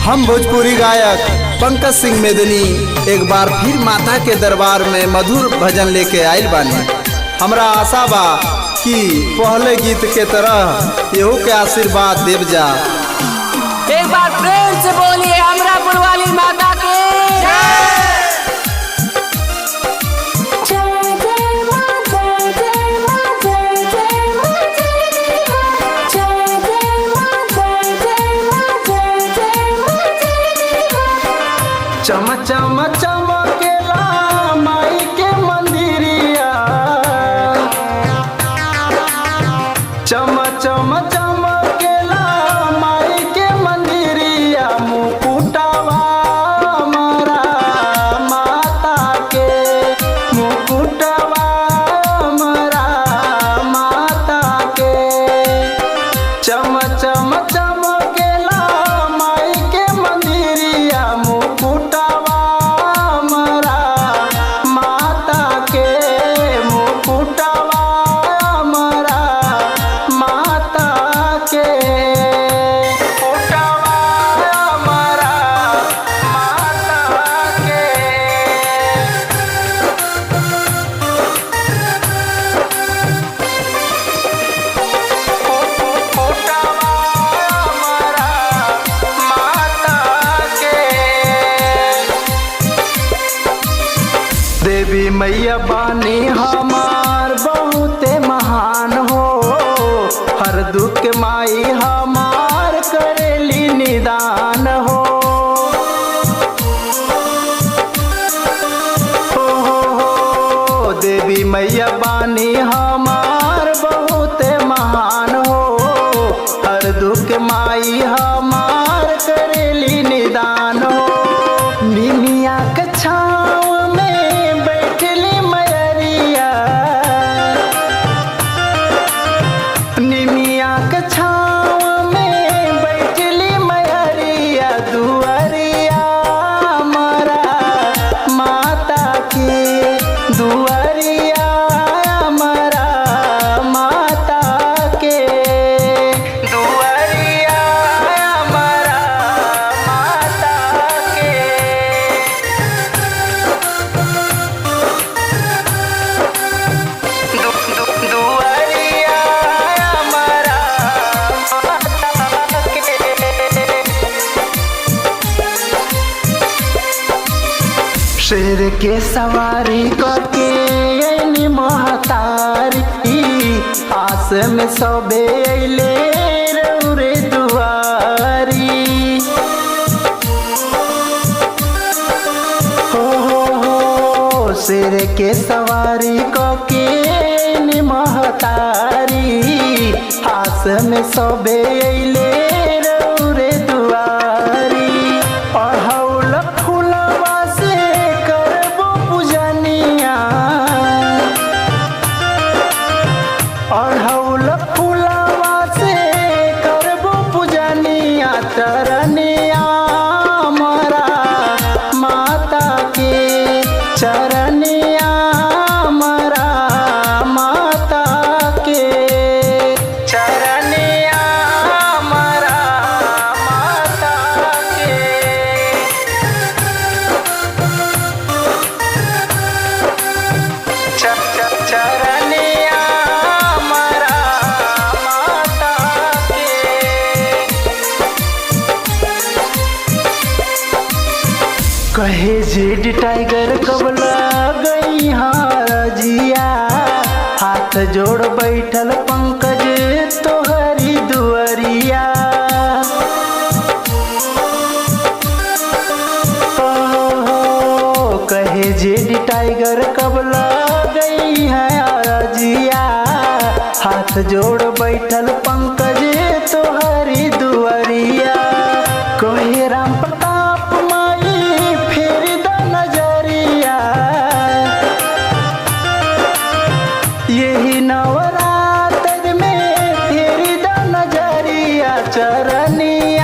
हम भोजपुरी गायक पंकज सिंह मेदनी एक बार फिर माता के दरबार में मधुर भजन लेके आयल बानी। हमरा आशा बा कि पहले गीत के तरह यहू के आशीर्वाद देव जा। एक बार प्रेम से बोलिए हमरा पुरवाली माता के चम चम चमकेला माई के मंदिरिया, चम चम चमकेला माई के मंदिरिया, मुकुटवा हमारा माता के, मुकुटवा हमारा माता के, चम चम चमकेला माई के मंदिरिया, मुकुटवा हमारा माता के, मुकुटवा हमारा माता के, मुकुटवा हमारा माता के। देवी मैया बानी हमार बहुते महान हो, हर दुख के माई हमार करेली निदान हो। देवी मैया बानी हमार बहुते महान हो, हर दुख के माई हमार करेली निदान हो। निमिया के छाँव में बैठली मयरिया, निमिया के छाँव में बैठली मयरिया, दुआरिया हमारा माता की, दुआरिया हमारा माता के, दुआरिया हमारा माता के। दुआरिया हमारा माता के। शेर के सवारी करके अइली महतारी, आस में सबे अइले रउरे दुआरी। हो शेर के सवारी करके अइली महतारी, आस में सबे अइले रउरे दुआरी। अढ़ौल फूलवा से करबो पूजनिया, अढ़ौल फूलवा से करबो पूजनिया, चरनिया हमारा माता के, चरनिया हमारा माता के, चरनिया हमारा माता के। चरनिया हमारा माता के। कहे जेड टाइगर कबला गई हारजिया, हाथ जोड़ बैठल पंकज तोहरी दुआरिया। कहे जेड टाइगर कबला गई है आरजिया, हाथ जोड़ बैठल पंकज तोहरी दुआरिया। कहे राम प्रताप माई फेर द नजरिया, यही नवरात्र में फेर द नजरिया, चरनिया